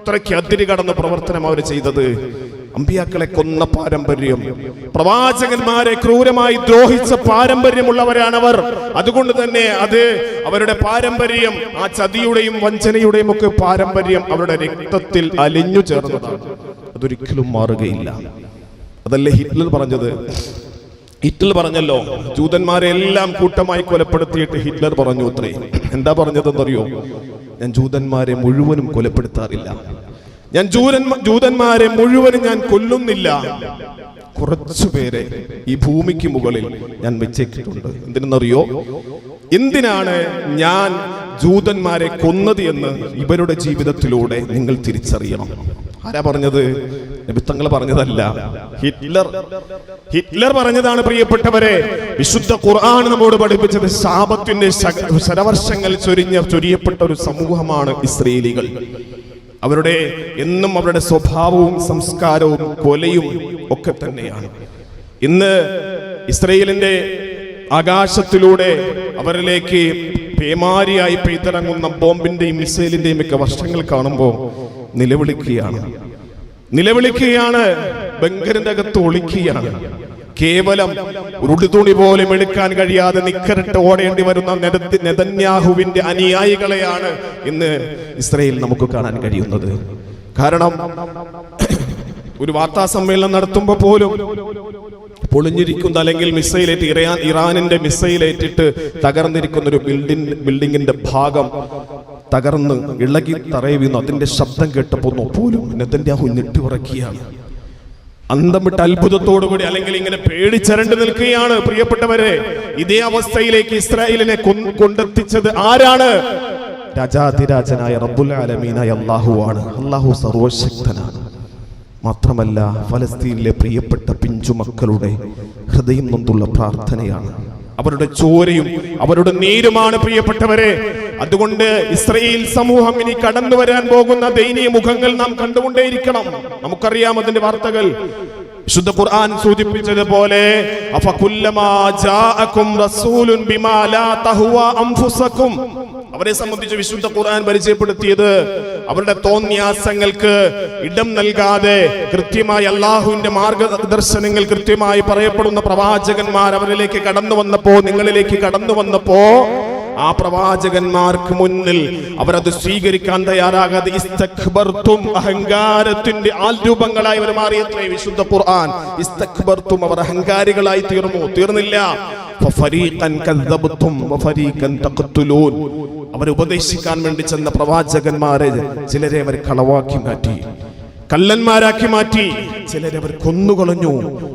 അത്രയ്ക്ക് അതിര് കടന്ന പ്രവർത്തനം അവർ ചെയ്തത്. അമ്പിയാക്കളെ കൊന്ന പാരമ്പര്യം, പ്രവാചകന്മാരെ ക്രൂരമായി ദ്രോഹിച്ച പാരമ്പര്യമുള്ളവരാണവർ. അതുകൊണ്ട് തന്നെ അത് അവരുടെ പാരമ്പര്യം, ആ ചതിയുടെയും വഞ്ചനയുടെയും ഒക്കെ പാരമ്പര്യം അവരുടെ രക്തത്തിൽ അലിഞ്ഞു ചേർന്നതാണ്. അതൊരിക്കലും മാറുകയില്ല. അതല്ലേ ഹിറ്റ്ലർ പറഞ്ഞത്? ഹിറ്റ്ലർ പറഞ്ഞല്ലോ, ജൂതന്മാരെ എല്ലാം കൂട്ടമായി കൊലപ്പെടുത്തിയിട്ട് ഹിറ്റ്ലർ പറഞ്ഞു അത്രേ. എന്താ പറഞ്ഞതെന്നറിയോ? ഞാൻ ജൂതന്മാരെ മുഴുവനും കൊലപ്പെടുത്താറില്ല, ഞാൻ ജൂതന്മാരെ മുഴുവനും ഞാൻ കൊല്ലുന്നില്ല, കുറച്ചുപേരെ ഈ ഭൂമിക്ക് മുകളിൽ ഞാൻ വെച്ചേക്കിട്ടുണ്ട്. എന്തിനെന്നറിയോ? എന്തിനാണ് ഞാൻ ജൂതന്മാരെ കൊന്നത് എന്ന് ഇവരുടെ ജീവിതത്തിലൂടെ നിങ്ങൾ തിരിച്ചറിയണം. ആരാ പറഞ്ഞത്? നബി തങ്ങൾ പറഞ്ഞതല്ല, ഹിറ്റ്ലർ പറഞ്ഞതാണ്. പ്രിയപ്പെട്ടവരെ, വിശുദ്ധ ഖുർആൻ നമ്മോട് പഠിപ്പിച്ചത് ശാപത്തിന്റെ ശരവർഷങ്ങൾ ചൊരിയപ്പെട്ട ഒരു സമൂഹമാണ് ഇസ്രായേലികൾ. എന്നും അവരുടെ സ്വഭാവവും സംസ്കാരവും കൊലയും ഒക്കെ തന്നെയാണ്. ഇന്ന് ഇസ്രായേലിന്റെ ആകാശത്തിലൂടെ അവരിലേക്ക് പേമാരിയായി പെയ്തിറങ്ങുന്ന ബോംബിന്റെയും മിസൈലിന്റെയും ഒക്കെ വർഷങ്ങൾ കാണുമ്പോൾ നിലവിളിക്കുകയാണ്, ബങ്കറിന്റെ അകത്ത് ഒളിക്കുകയാണ്. കേവലം ഉരുടുതുണി പോലും എടുക്കാൻ കഴിയാതെ നിക്കറിട്ട് ഓടേണ്ടി വരുന്ന നെതന്യാഹുവിന്റെ അനുയായികളെയാണ് ഇന്ന് ഇസ്രായേൽ നമുക്ക് കാണാൻ കഴിയുന്നത്. കാരണം ഒരു വാർത്താ സമ്മേളനം നടത്തുമ്പോൾ പോലും പൊളിഞ്ഞിരിക്കുന്ന അല്ലെങ്കിൽ മിസൈലേറ്റ് ഇറാനിന്റെ മിസൈലേറ്റിട്ട് തകർന്നിരിക്കുന്ന ഒരു ബിൽഡിങ്ങിന്റെ ഭാഗം തകർന്ന് ഇളകി തറയിൽ വീണു. അതിന്റെ ശബ്ദം കേട്ടപ്പോൾ പോലും നെതന്യാഹു ഞെട്ടിയുറക്കുകയാണ്. അന്തം വിട്ട അത്ഭുതത്തോടുകൂടി അല്ലെങ്കിൽ ഇങ്ങനെ പേടിച്ചരണ്ട് നിൽക്കുകയാണ്. പ്രിയപ്പെട്ടവരെ, ഇതേ അവസ്ഥയിലേക്ക് ഇസ്രായേലിനെ കൊണ്ടെത്തിച്ചത് ആരാണ്? രാജാതിരാജനായ റബ്ബുൽ ആലമീനായ അല്ലാഹുവാണ്. അല്ലാഹു സർവശക്തനാണ്. മാത്രമല്ല, ഫലസ്തീനിലെ പ്രിയപ്പെട്ട പിഞ്ചുമക്കളുടെ ഹൃദയം നൊന്തുള്ള പ്രാർത്ഥനയാണ്, അവരുടെ ചോരയും അവരുടെ നീരുമാണ് പ്രിയപ്പെട്ടവരെ. അതുകൊണ്ട് ഇസ്രായേൽ സമൂഹം ഇനി കടന്നു വരാൻ പോകുന്ന ദയനീയ മുഖങ്ങൾ നാം കണ്ടുകൊണ്ടേയിരിക്കണം. നമുക്കറിയാം അതിന്റെ വാർത്തകൾ. വിശുദ്ധ ഖുർആൻ സൂചിപ്പിച്ചതുപോലെ അഫകുല്ലമാ ജാഅകും റസൂലുൻ ബിമാ ലാ തഹ്വാ അൻഫുസകും, അവരെ സംബന്ധിച്ച് വിശുദ്ധ ഖുർആൻ പരിചയപ്പെടുത്തിയത് അവരുടെ തോന്നിയാസങ്ങൾക്ക് ഇടം നൽകാതെ കൃത്യമായി അല്ലാഹുവിന്റെ മാർഗദർശനങ്ങൾ കൃത്യമായി പറയപ്പെടുന്ന പ്രവാചകന്മാർ അവരിലേക്ക് കടന്നു വന്നപ്പോ, നിങ്ങളിലേക്ക് കടന്നു വന്നപ്പോ ആ പ്രവാചകന്മാർക്ക് മുന്നിൽ അവരത് സ്വീകരിക്കാൻ തയ്യാറാകാതെ ഇസ്തക്ബർതും, അഹങ്കാരത്തിന്റെ ആൽരൂപങ്ങളായി അവർ മാറിയത്രേ വിശുദ്ധ ഖുർആൻ. ഇസ്തക്ബർതും, അവർ അഹങ്കാരികളായി തീർന്നില്ല. ഫഫരീഖൻ കദ്ദബ്തും വഫരീഖൻ തഖ്തുലൂൻ, അവരെ ഉപദേശിക്കാൻ വേണ്ടി ചെന്ന പ്രവാചകന്മാരെ ചിലരെ അവർ കളവാക്കി മാറ്റി, കള്ളന്മാരാക്കി മാറ്റി, ചിലരെ അവർ കൊന്നുകളഞ്ഞു.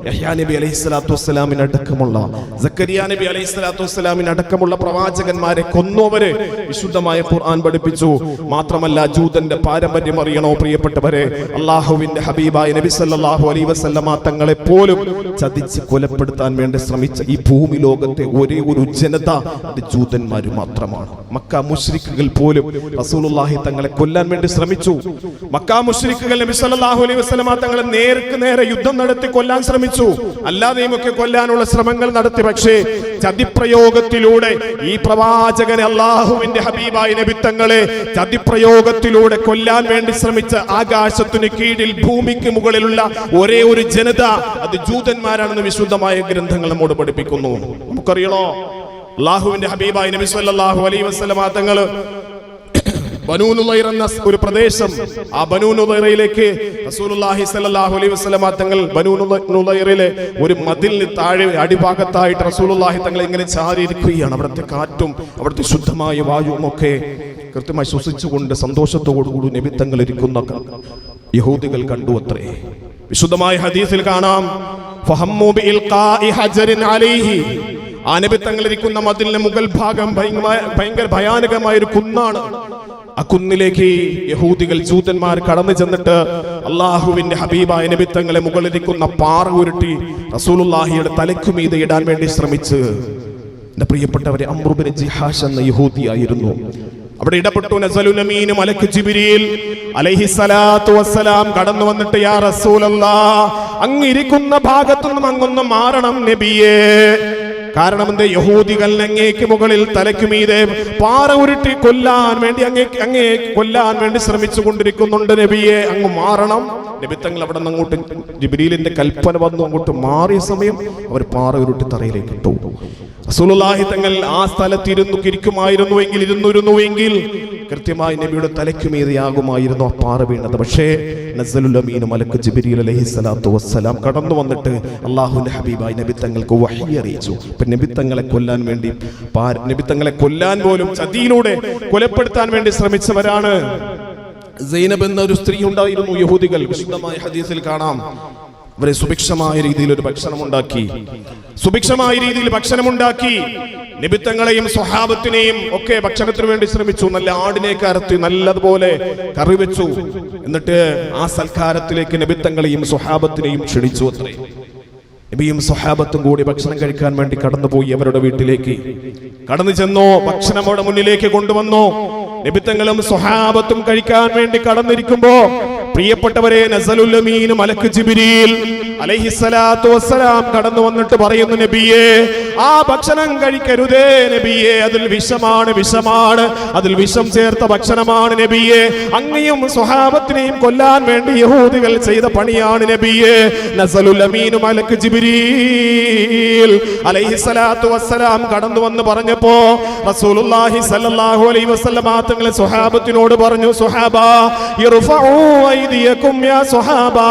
യഹ്യാ നബി അലൈഹിസ്സലാത്തു വസ്സലാമിനടക്കമുള്ള, സക്കരിയ നബി അലൈഹിസ്സലാത്തു വസ്സലാമിനടക്കമുള്ള പ്രവാചകന്മാരെ കൊന്നവര് വിശുദ്ധമായ ഖുർആൻ പഠിപ്പിച്ചു. മാത്രമല്ല, ജൂതന്റെ പാരമ്പര്യം അറിയണോ പ്രിയപ്പെട്ടവരെ? അല്ലാഹുവിന്റെ ഹബീബായ നബി സല്ലല്ലാഹു അലൈഹി വസല്ലമ തങ്ങളെ പോലും ചതിച്ച് കൊലപ്പെടുത്താൻ വേണ്ടി ശ്രമിച്ച ഈ ഭൂമി ലോകത്തെ ഒരേ ഒരു ജനത അത് ജൂതന്മാർ മാത്രമാണ്. മക്ക മുശ്രിക്കുകൾ പോലും റസൂലുള്ളാഹി തങ്ങളെ കൊല്ലാൻ വേണ്ടി ശ്രമിച്ചു. മക്ക മുശ്രിക്കുകൾ നബി സല്ലല്ലാഹു അലൈഹി വസല്ലമ തങ്ങളെ നേരെ യുദ്ധം നടത്തി കൊല്ലാൻ ശ്രമിച്ചു. അല്ലാതെയും ഒക്കെ കൊല്ലാനുള്ള ശ്രമങ്ങൾ നടത്തി. പക്ഷേ ചതിപ്രയോഗത്തിലൂടെ ഈ പ്രവാചകനെ, അല്ലാഹുവിന്റെ ഹബീബായ നബി തങ്ങളെ ചതിപ്രയോഗത്തിലൂടെ കൊല്ലാൻ വേണ്ടി ശ്രമിച്ച ആകാശത്തിന് കീഴിൽ ഭൂമിക്ക് മുകളിലുള്ള ഒരേ ഒരു ജനത അത് ജൂതന്മാരാണെന്ന് വിശുദ്ധമായ ഗ്രന്ഥങ്ങൾ നമ്മോട് പഠിപ്പിക്കുന്നു. നമുക്കറിയണോ, അല്ലാഹുവിന്റെ ഹബീബായ നബി സല്ലല്ലാഹു അലൈഹി വസല്ലമ തങ്ങൾ ബനൂ നുളൈർ എന്ന ഒരു പ്രദേശം, ആ ബനൂ നുളൈറിലേക്ക് റസൂലുള്ളാഹി സ്വല്ലല്ലാഹു അലൈഹി വസല്ലമ തങ്ങൾ ബനൂ നുളൈറിലെ ഒരു മതിലിന് താഴെ അടിഭാഗത്തായിട്ട് റസൂലുള്ളാഹി തങ്ങൾ ഇങ്ങനെ ചാരിയിരിക്കുകയാണ്. അവിടുത്തെ കാറ്റും അവിടുത്തെ ശുദ്ധമായ വായുവും ഒക്കെ കൃത്യമായി ശ്വസിച്ചുകൊണ്ട് സന്തോഷത്തോടുകൂടി നബി തങ്ങൾ ഇരിക്കുന്ന യഹൂദികൾ കണ്ടു അത്രേ. വിശുദ്ധമായ ഹദീസിൽ കാണാം, ഫഹമ്മു ബിഇൽഖാഇ ഹജറിൻ അലൈഹി, ആ നബി തങ്ങൾ ഇരിക്കുന്ന മതിലിന്റെ മുകൾ ഭാഗം ഭയങ്കര ഭയാനകമായ ഒരു കുന്നാണ്. ആ കുന്നിലേക്ക് യഹൂദികൾ, ജൂതന്മാർ കടന്നു ചെന്നിട്ട് അല്ലാഹുവിന്റെ ഹബീബായ നബി തങ്ങളെ മുകളിലിരിക്കുന്ന പാറ ഉരുട്ടി റസൂലുള്ളാഹിയുടെ തലയ്ക്കുമീതെ ഇടാൻ വേണ്ടി ശ്രമിച്ച്, എന്റെ പ്രിയപ്പെട്ടവരെ, അംറു ബിൻ ജിഹാഷ് എന്ന യഹൂദിയായിരുന്നു. അവിടെ ഇടപെട്ടു നസലുൽ അമീൻ മലക്ക് ജിബ്രീൽ അലൈഹിസ്സലാത്തു വസ്സലാം കടന്നു വന്നിട്ട്, യാ റസൂലല്ലാഹ്, അങ്ങ് ഇരിക്കുന്ന ഭാഗത്തുനിന്നും അങ്ങൊന്ന് മാറണം നബിയേ. കാരണം എന്റെ യഹൂദികൾ അങ്ങേക്ക് മുകളിൽ തലയ്ക്കുമീതെ പാറ ഉരുട്ടി കൊല്ലാൻ വേണ്ടി അങ്ങേ കൊല്ലാൻ വേണ്ടി ശ്രമിച്ചു കൊണ്ടിരിക്കുന്നുണ്ട് നബിയെ, അങ്ങ് മാറണം. നബി തങ്ങൾ അവിടെ നിന്ന് അങ്ങോട്ട്, ജിബ്രീലിന്റെ കൽപ്പന വന്നു, അങ്ങോട്ട് മാറിയ സമയം അവർ പാറ ഉരുട്ടി തറയിലേക്ക് ഇട്ടു. റസൂലുള്ളാഹി തങ്ങൾ ആ സ്ഥലത്ത് ഇരുന്നിരുന്നുവെങ്കിൽ കൃത്യമായി നബിയുടെ തലയ്ക്കുമീതെയാകുമായിരുന്നു ആ പാറ വീണത്. പക്ഷേ നസലുൽ അമീൻ മലക്ക് ജിബ്രീൽ അലൈഹിസ്സലാത്തു വസ്സലാം കടന്നു വന്നിട്ട് അല്ലാഹുവിന്റെ ഹബീബായി നബി തങ്ങൾക്ക് വഹി അറിയിച്ചു. നബി തങ്ങളെ കൊല്ലാൻ വേണ്ടി, നബി തങ്ങളെ കൊല്ലാൻ പോലും ചതിയിലൂടെ കൊലപ്പെടുത്താൻ വേണ്ടി ശ്രമിച്ചവരാണ്. സൈനബ് എന്ന ഒരു സ്ത്രീ ഉണ്ടായിരുന്നു യഹൂദികൾ. വിശുദ്ധമായ ഹദീസിൽ കാണാം, അവരെ സുഭിക്ഷമായ രീതിയിൽ ഒരു ഭക്ഷണമുണ്ടാക്കി, സുഭിക്ഷമായ രീതിയിൽ ഭക്ഷണമുണ്ടാക്കി. നിബിത്തങ്ങളെയും സ്വഹാബത്തിനെയും ഒക്കെ ഭക്ഷണത്തിന് വേണ്ടി ശ്രമിച്ചു. നല്ല ആടിനെയൊക്കെ അറുത്തി നല്ലതുപോലെ കറി വെച്ചു. എന്നിട്ട് ആ സൽക്കാരത്തിലേക്ക് നിബിത്തങ്ങളെയും സ്വഹാബത്തിനെയും ക്ഷണിച്ചു അത്രേ. നബിയും സ്വഹാബത്തും കൂടി ഭക്ഷണം കഴിക്കാൻ വേണ്ടി കടന്നുപോയി. അവരുടെ വീട്ടിലേക്ക് കടന്നു ചെന്നു, ഭക്ഷണം അവിടെ മുന്നിലേക്ക് കൊണ്ടുവന്നു. നബിത്തങ്ങളും സ്വഹാബത്തും കഴിക്കാൻ വേണ്ടി കടന്നിരിക്കുമ്പോ പ്രിയപ്പെട്ടവരെ, നസലുൽ അമീൻ മലക്ക് ജിബ്രീൽ അലൈഹിസ്സലാത്തു വസ്സലാം കടന്നു വന്നിട്ട് പറയുന്നു, നബിയേ, ആ ഭക്ഷണം കഴിക്കരുതേ നബിയേ, അതിൽ വിഷമാണ്, വിഷമാണ്, അതിൽ വിഷം ചേർത്ത ഭക്ഷണമാണ് നബിയേ. അങ്ങയും സ്വഹാബത്തിനെയും കൊല്ലാൻ വേണ്ടി യഹൂദികൾ ചെയ്ത പണിയാണ് നബിയേ. നസലുൽ അമീൻ മലക്ക് ജിബ്രീൽ അലൈഹിസ്സലാത്തു വസ്സലാം കടന്നു വന്ന് പറഞ്ഞപ്പോ റസൂലുള്ളാഹി സ്വല്ലല്ലാഹു അലൈഹി വസല്ലം തങ്ങൾ സ്വഹാബത്തിനോട് പറഞ്ഞു, സ്വഹാബാ ഇർഫഉ ഐദിയകും യാ സ്വഹാബാ,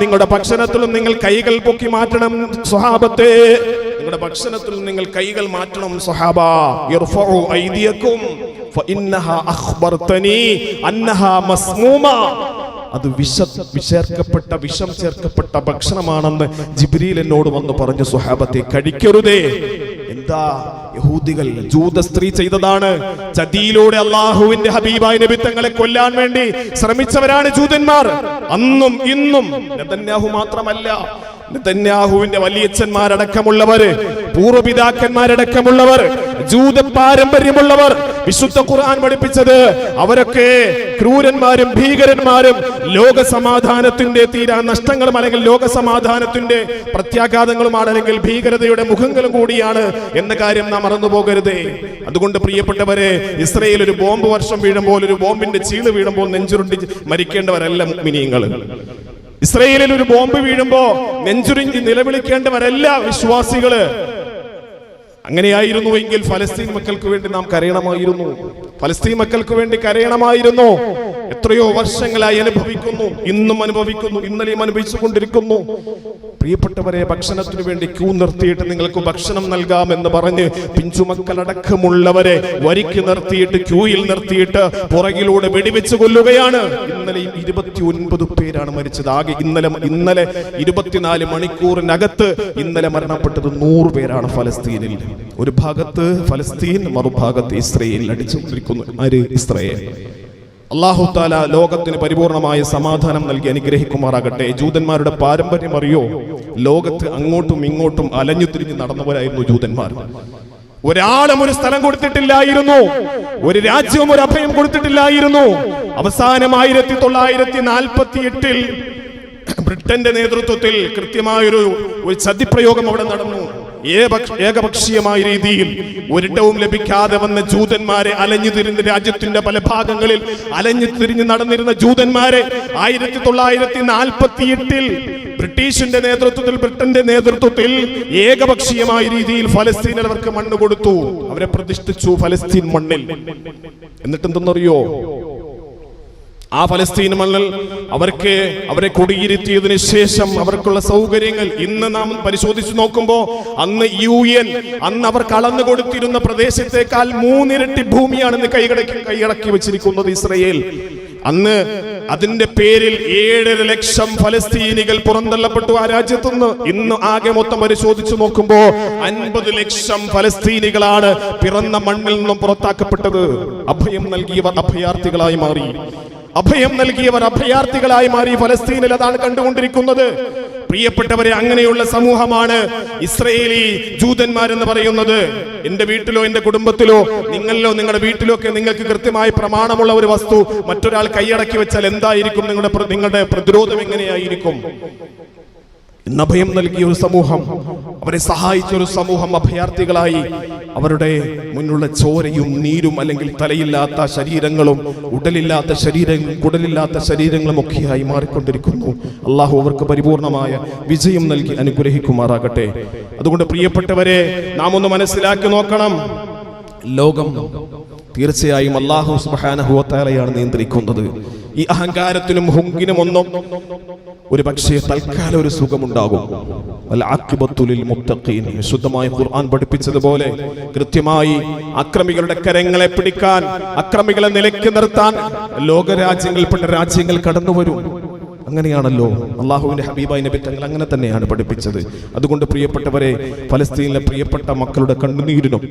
നിങ്ങളുടെ ഭക്ഷണത്തിലും നിങ്ങൾ കൈകൾ പൊക്കി മാറ്റണം സ്വഹാബത്തെ, നിങ്ങളുടെ ഭക്ഷണത്തിലും നിങ്ങൾ കൈകൾ മാറ്റണം സ്വഹാബാ. ഇർഫഉ ഐദിയകും ഫഇന്നഹാ അഖ്ബർതനി അന്നഹാ മസ്മൂമ, അത് വിഷം ചേർക്കപ്പെട്ട ഭക്ഷണമാണെന്ന് ജിബ്രീൽ എന്നോട് വന്ന് പറഞ്ഞു, സ്വഹാബത്തെ കഴിക്കരുതേ. എന്താ യഹൂദികൾ, ജൂത സ്ത്രീ ചെയ്തതാണ്. ചതിയിലൂടെ അള്ളാഹുവിന്റെ ഹബീബായ നബി തങ്ങളെ കൊല്ലാൻ വേണ്ടി ശ്രമിച്ചവരാണ് ജൂതന്മാർ. അന്നും ഇന്നും നെതന്യാഹു മാത്രമല്ല, നെതന്യാഹുവിന്റെ വലിയച്ഛന്മാരടക്കമുള്ളവർ, പൂർവ്വപിതാക്കന്മാരടക്കമുള്ളവർ, ജൂത പാരമ്പര്യമുള്ളവർ, വിശുദ്ധ ഖുർആൻ പഠിപ്പിച്ചത് അവരൊക്കെ ക്രൂരന്മാരും ഭീകരന്മാരും ലോക സമാധാനത്തിന്റെ തീരാ നഷ്ടങ്ങളും അല്ലെങ്കിൽ ലോക സമാധാനത്തിന്റെ പ്രത്യാഘാതങ്ങളുമാണ്, അല്ലെങ്കിൽ ഭീകരതയുടെ മുഖങ്ങളും കൂടിയാണ് എന്ന കാര്യം നാം മറന്നു പോകരുതേ. അതുകൊണ്ട് പ്രിയപ്പെട്ടവരെ, ഇസ്രയേൽ ഒരു ബോംബ് വർഷം വീഴുമ്പോൾ, ഒരു ബോംബിന്റെ ചീള് വീഴുമ്പോൾ നെഞ്ചുരുണ്ടി മരിക്കേണ്ടവരല്ല മുഅ്മിനീങ്ങൾ. ഇസ്രയേലിൽ ഒരു ബോംബ് വീഴുമ്പോ നെഞ്ചുരുങ്ങി നിലവിളിക്കേണ്ടവരല്ല വിശ്വാസികള്. അങ്ങനെയായിരുന്നുവെങ്കിൽ ഫലസ്തീൻ മക്കൾക്ക് വേണ്ടി നാം കരയണമായിരുന്നു, ഫലസ്തീൻ മക്കൾക്ക് വേണ്ടി കരയണമായിരുന്നു. എത്രയോ വർഷങ്ങളായി അനുഭവിക്കുന്നു, ഇന്നും അനുഭവിക്കുന്നു, ഇന്നലെയും അനുഭവിച്ചുകൊണ്ടിരിക്കുന്നു. പ്രിയപ്പെട്ടവരെ, ഭക്ഷണത്തിനു വേണ്ടി ക്യൂ നിർത്തിയിട്ട് നിങ്ങൾക്ക് ഭക്ഷണം നൽകാമെന്ന് പറഞ്ഞ് പിഞ്ചുമക്കളടക്കമുള്ളവരെ വരിക്ക് നിർത്തിയിട്ട്, ക്യൂയിൽ നിർത്തിയിട്ട് പുറകിലൂടെ വെടിവെച്ച് കൊല്ലുകയാണ്. ഇന്നലെയും 29 പേരാണ് മരിച്ചത്. ആകെ ഇന്നലെ 24 മണിക്കൂറിനകത്ത് ഇന്നലെ മരണപ്പെട്ടത് 100 പേരാണ് ഫലസ്തീനിൽ. ഒരു ഭാഗത്ത് ഫലസ്തീൻ, മറുഭാഗത്ത് ഇസ്രയേൽ അടിച്ചുകൊണ്ടിരിക്കുന്നു. ആര്? ഇസ്രയേൽ. അല്ലാഹു തആല ലോകത്തിന് പരിപൂർണമായ സമാധാനം നൽകി അനുഗ്രഹിക്കുമാറാകട്ടെ. ജൂതന്മാരുടെ പാരമ്പര്യം അറിയോ? ലോകത്ത് അങ്ങോട്ടും ഇങ്ങോട്ടും അലഞ്ഞു തിരിഞ്ഞ് നടന്നവരായിരുന്നു ജൂതന്മാർ. ഒരാളും ഒരു സ്ഥലം കൊടുത്തിട്ടില്ലായിരുന്നു, ഒരു രാജ്യവും ഒരു അഭയം കൊടുത്തിട്ടില്ലായിരുന്നു. അവസാനം 1948 ബ്രിട്ടന്റെ നേതൃത്വത്തിൽ കൃത്യമായൊരു ചതിപ്രയോഗം അവിടെ നടന്നു. ഏകപക്ഷീയമായ രീതിയിൽ ഒരിടവും ലഭിക്കാതെ വന്ന ജൂതന്മാരെ, അലഞ്ഞു തിരിഞ്ഞ രാജ്യത്തിന്റെ പല ഭാഗങ്ങളിൽ അലഞ്ഞു തിരിഞ്ഞ് നടന്നിരുന്ന ജൂതന്മാരെ 1948 ബ്രിട്ടീഷിന്റെ നേതൃത്വത്തിൽ, ബ്രിട്ടന്റെ നേതൃത്വത്തിൽ ഏകപക്ഷീയമായ രീതിയിൽ ഫലസ്തീനിൽ അവർക്ക് മണ്ണ് കൊടുത്തു. അവരെ പ്രതിഷ്ഠിച്ചു ഫലസ്തീൻ മണ്ണിൽ. എന്നിട്ടെന്തെന്നറിയോ? ആ ഫലസ്തീൻ മണ്ണിൽ അവരെ കുടിയിരുത്തിയതിനു ശേഷം അവർക്കുള്ള സൗകര്യങ്ങൾ ഇന്ന് നാം പരിശോധിച്ചു നോക്കുമ്പോൾ, അന്ന് UN അവർക്ക് അളന്നു കൊടുത്തിരുന്ന പ്രദേശത്തേക്കാൾ 3 ഇരട്ടി ഭൂമിയാണ് ഇന്ന് കൈയടക്കി വെച്ചിരിക്കുന്നത് ഇസ്രയേൽ. അന്ന് അതിന്റെ പേരിൽ 7.5 ലക്ഷം ഫലസ്തീനികൾ പുറന്തള്ളപ്പെട്ടു ആ രാജ്യത്തുനിന്ന്. ഇന്ന് ആകെ മൊത്തം പരിശോധിച്ചു നോക്കുമ്പോൾ 50 ലക്ഷം ഫലസ്തീനികളാണ് പിറന്ന മണ്ണിൽ നിന്നും പുറത്താക്കപ്പെട്ടത്. അഭയം നൽകിയവർ അഭയാർത്ഥികളായി മാറി, അഭയം നൽകിയവർ അഭയാർത്ഥികളായി മാറി. ഫലസ്തീനിൽ അതാണ് കണ്ടുകൊണ്ടിരിക്കുന്നത്. പ്രിയപ്പെട്ടവരെ, അങ്ങനെയുള്ള സമൂഹമാണ് ഇസ്രയേലി ജൂതന്മാരെന്ന് പറയുന്നത്. എന്റെ വീട്ടിലോ എന്റെ കുടുംബത്തിലോ നിങ്ങളിലോ നിങ്ങളുടെ വീട്ടിലോ ഒക്കെ നിങ്ങൾക്ക് കൃത്യമായി പ്രമാണമുള്ള ഒരു വസ്തു മറ്റൊരാൾ കൈയടക്കി വെച്ചാൽ എന്തായിരിക്കും നിങ്ങളുടെ പ്രതിരോധം? എങ്ങനെയായിരിക്കും? ഇന്ന് അഭയം നൽകിയ ഒരു സമൂഹം, അവരെ സഹായിച്ച ഒരു സമൂഹം അഭയാർത്ഥികളായി അവരുടെ മുന്നിലുള്ള ചോരയും നീരും, അല്ലെങ്കിൽ തലയില്ലാത്ത ശരീരങ്ങളും കുടലില്ലാത്ത ശരീരങ്ങളും ഒക്കെയായി മാറിക്കൊണ്ടിരിക്കുന്നു. അള്ളാഹു അവർക്ക് പരിപൂർണമായ വിജയം നൽകി അനുഗ്രഹിക്കുമാറാകട്ടെ. അതുകൊണ്ട് പ്രിയപ്പെട്ടവരെ, നാം ഒന്ന് മനസ്സിലാക്കി നോക്കണം, ലോകം തീർച്ചയായും അല്ലാഹു സുബ്ഹാനഹു വ തആലയാണ് നിയന്ത്രിക്കുന്നത്. ഈ അഹങ്കാരത്തിനും ഹുങ്കിനും ഒന്നും ഒരു പക്ഷേ തൽക്കാലം ഒരു സുഖമുണ്ടാകും. വൽ ആഖിബത്തു ലിൽ മുത്തഖീൻ. വിശുദ്ധമായ ഖുർആൻ പഠിപ്പിച്ചതുപോലെ കൃത്യമായി അക്രമികളുടെ കരങ്ങളെ പിടിക്കാൻ, അക്രമികളെ നിലയ്ക്ക് നിർത്താൻ ലോകരാജ്യങ്ങളിൽപ്പെട്ട രാജ്യങ്ങൾ കടന്നു വരും. അങ്ങനെയാണല്ലോ അള്ളാഹുവിന്റെ ഹബീബായ നബി തങ്ങൾ അങ്ങനെ തന്നെയാണ് പഠിപ്പിച്ചത്. അതുകൊണ്ട് പ്രിയപ്പെട്ടവരെ, ഫലസ്തീനിലെ പ്രിയപ്പെട്ട മക്കളുടെ കണ്ണുനീരിനും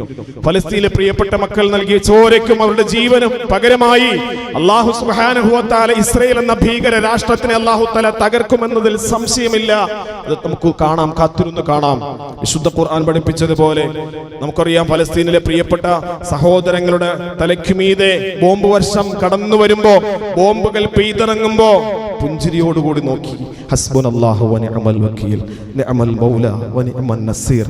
ഫലസ്തീനിലെ പ്രിയപ്പെട്ട മക്കൾ നൽകിയ ചോരയ്ക്കും അവരുടെ ജീവനും പകരമായി അല്ലാഹു സുബ്ഹാനഹു വ തആല ഇസ്രായേൽ എന്ന ഭീകര രാഷ്ട്രത്തിനെ അല്ലാഹു തആല തകർക്കുമെന്നതിൽ സംശയമില്ല. അത് നമുക്ക് കാണാം, കാത്തിരുന്ന് കാണാം. വിശുദ്ധ ഖുർആൻ പഠിപ്പിച്ചതുപോലെ നമുക്കറിയാം, ഫലസ്തീനിലെ പ്രിയപ്പെട്ട സഹോദരങ്ങളുടെ തലയ്ക്കുമീതെ ബോംബ് വർഷം കടന്നു വരുമ്പോ, ബോംബുകൾ പെയ്തിറങ്ങുമ്പോ പുഞ്ചിരിയോടുകൂടി നോക്കി, ഹസ്ബുനല്ലാഹു വ നിഅമൽ വക്കീൽ, നിഅമൽ മൗല വ നിഅമൻ നസീർ.